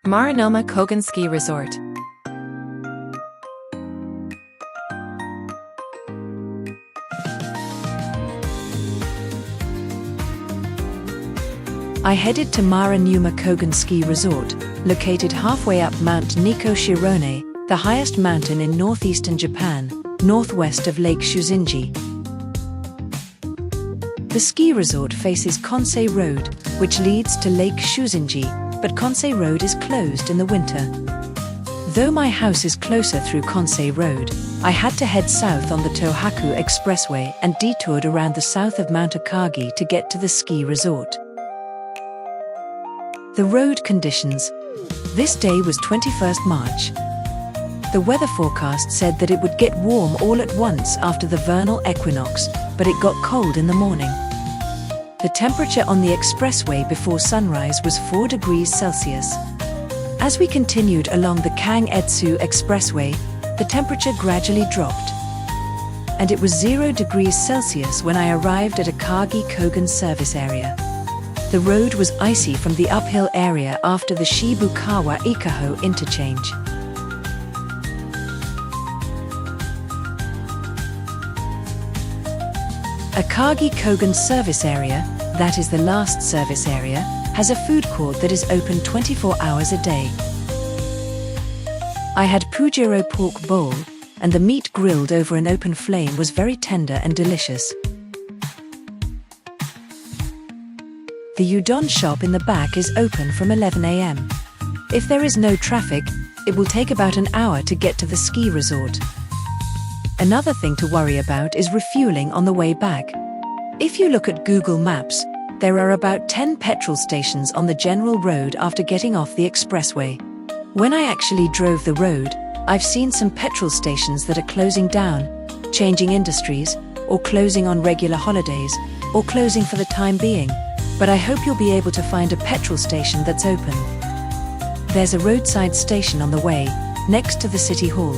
Marunuma Kogen Ski Resort. I headed to Marunuma Kogen Ski Resort, located halfway up Mount Niko-Shirone, the highest mountain in northeastern Japan, northwest of Lake Shuzinji. The ski resort faces Konsei Road, which leads to Lake Shuzinji, but Konsei Road is closed in the winter. Though my house is closer through Konsei Road, I had to head south on the Tohaku Expressway and detoured around the south of Mount Akagi to get to the ski resort. The road conditions. This day was 21st March. The weather forecast said that it would get warm all at once after the vernal equinox, but it got cold in the morning. The temperature on the expressway before sunrise was 4 degrees Celsius. As we continued along the Kang-Etsu Expressway, the temperature gradually dropped, and it was 0 degrees Celsius when I arrived at Akagi Kogen service area. The road was icy from the uphill area after the Shibukawa-Ikaho interchange. Akagi Kogen service area, that is the last service area, has a food court that is open 24 hours a day. I had Pujiro pork bowl, and the meat grilled over an open flame was very tender and delicious. The udon shop in the back is open from 11 a.m. If there is no traffic, it will take about an hour to get to the ski resort. Another thing to worry about is refueling on the way back. If you look at Google Maps, there are about 10 petrol stations on the general road after getting off the expressway. When I actually drove the road, I've seen some petrol stations that are closing down, changing industries, or closing on regular holidays, or closing for the time being. But I hope you'll be able to find a petrol station that's open. There's a roadside station on the way, next to the city hall.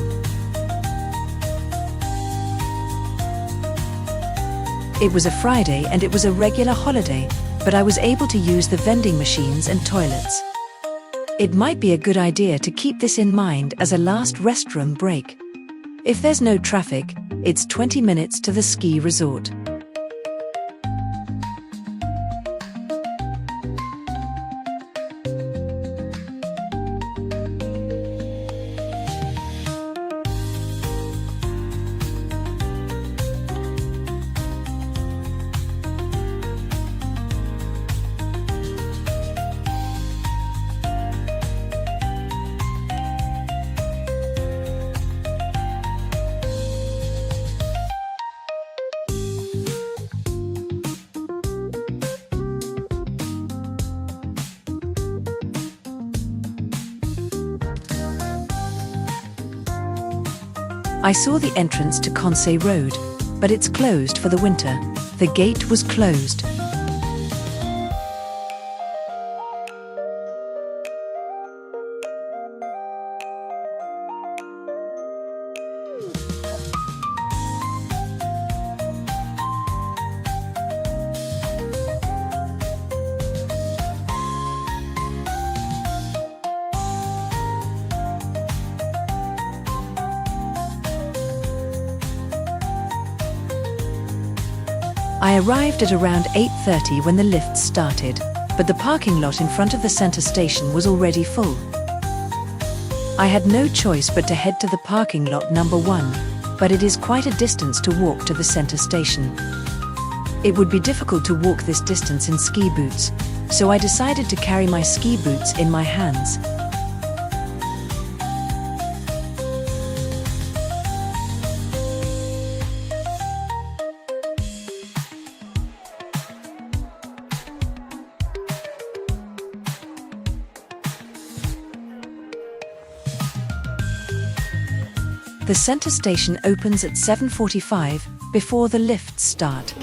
It was a Friday and it was a regular holiday, but I was able to use the vending machines and toilets. It might be a good idea to keep this in mind as a last restroom break. If there's no traffic, it's 20 minutes to the ski resort. I saw the entrance to Konsei Road, but it's closed for the winter. The gate was closed. I arrived at around 8:30 when the lift started, but the parking lot in front of the center station was already full. I had no choice but to head to the parking lot number 1, but it is quite a distance to walk to the center station. It would be difficult to walk this distance in ski boots, so I decided to carry my ski boots in my hands. The center station opens at 7:45, before the lifts start.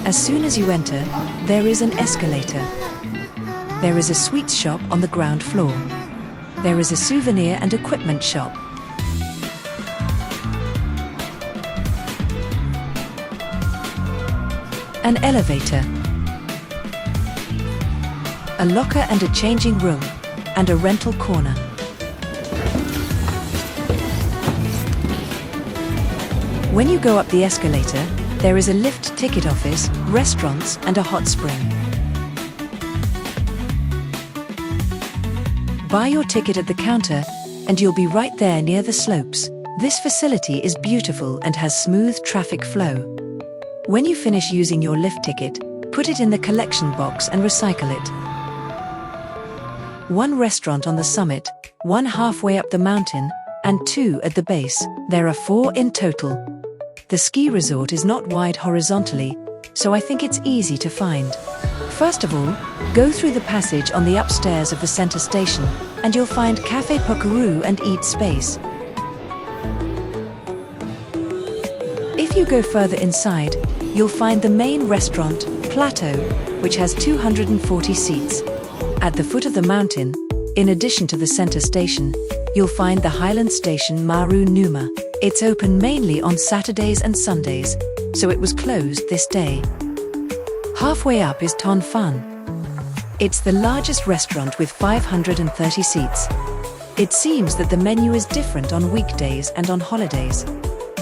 As soon as you enter, there is an escalator. There is a sweets shop on the ground floor. There is a souvenir and equipment shop. an elevator, a locker and a changing room, and a rental corner. When you go up the escalator, there is a lift ticket office, restaurants, and a hot spring. Buy your ticket at the counter, and you'll be right there near the slopes. This facility is beautiful and has smooth traffic flow. When you finish using your lift ticket, put it in the collection box and recycle it. One restaurant on the summit, one halfway up the mountain, and two at the base. There are 4 in total. The ski resort is not wide horizontally, so I think it's easy to find. First of all, go through the passage on the upstairs of the center station, and you'll find Café Pokeroo and eat space. If you go further inside, you'll find the main restaurant, Plateau, which has 240 seats. At the foot of the mountain, in addition to the center station, you'll find the Highland station Marunuma. It's open mainly on Saturdays and Sundays, so it was closed this day. Halfway up is Ton Fun. It's the largest restaurant with 530 seats. It seems that the menu is different on weekdays and on holidays.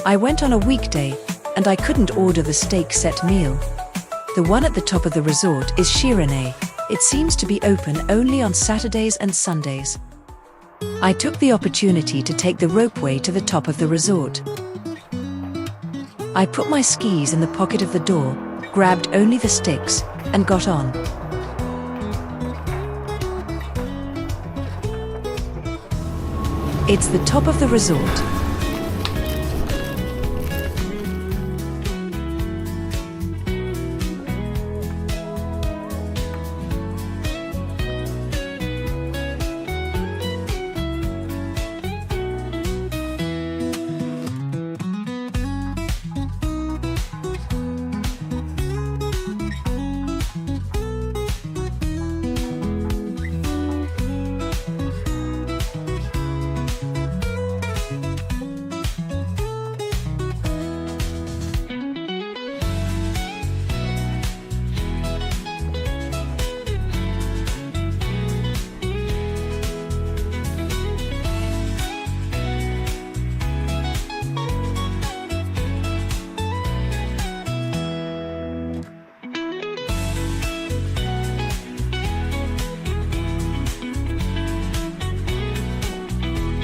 I went on a weekday, and I couldn't order the steak set meal. The one at the top of the resort is Shirane. It seems to be open only on Saturdays and Sundays. I took the opportunity to take the ropeway to the top of the resort. I put my skis in the pocket of the door, grabbed only the sticks, and got on. It's the top of the resort.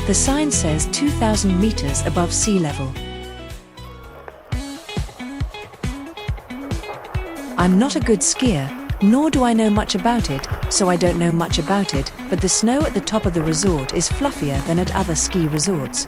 The sign says 2,000 meters above sea level. I'm not a good skier, nor do I know much about it, so I don't know much about it, but the snow at the top of the resort is fluffier than at other ski resorts.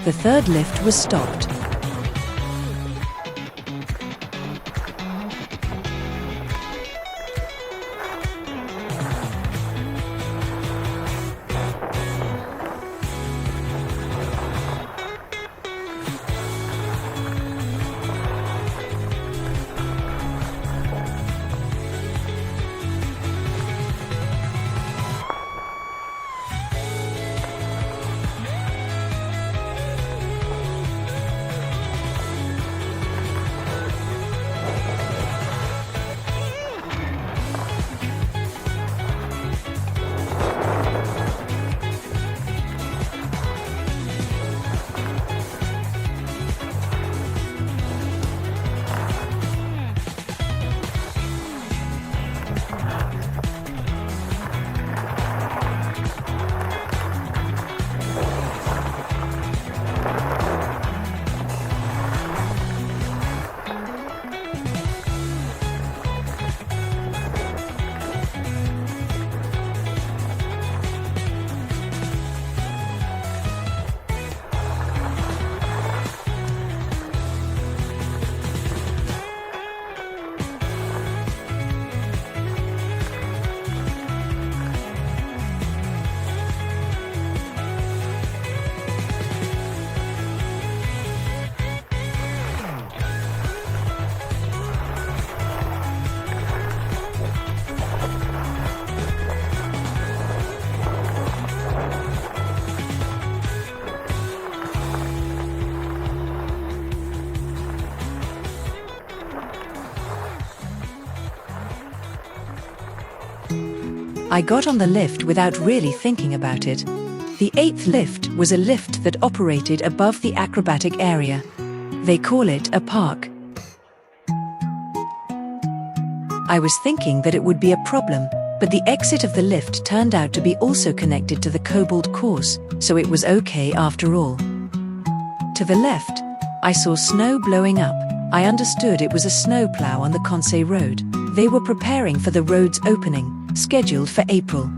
The third lift was stopped. I got on the lift without really thinking about it. The 8th lift was a lift that operated above the acrobatic area. They call it a park. I was thinking that it would be a problem, but the exit of the lift turned out to be also connected to the Cobalt course, so it was okay after all. To the left, I saw snow blowing up. I understood it was a snowplow on the Conseil Road. They were preparing for the road's opening, scheduled for April.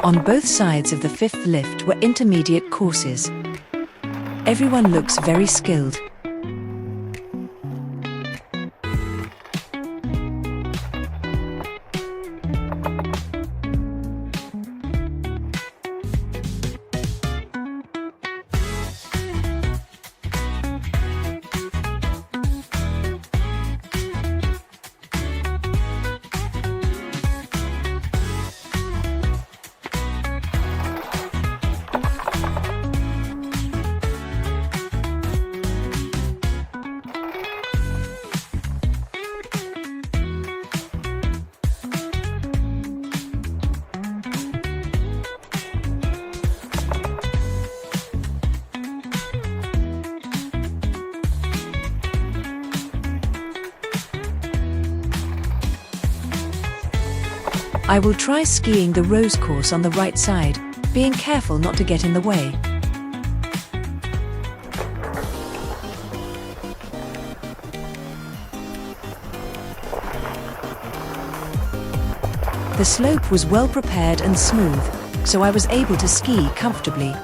On both sides of the fifth lift were intermediate courses. Everyone looks very skilled. I will try skiing the rose course on the right side, being careful not to get in the way. The slope was well prepared and smooth, so I was able to ski comfortably.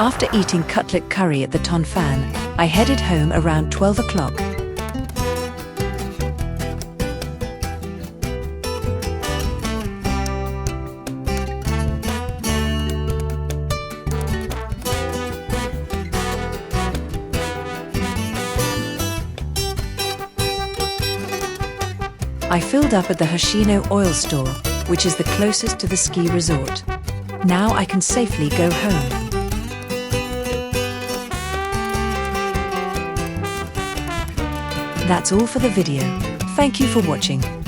After eating cutlet curry at the Ton Fan, I headed home around 12 o'clock. I filled up at the Hoshino oil store, which is the closest to the ski resort. Now I can safely go home. That's all for the video. Thank you for watching.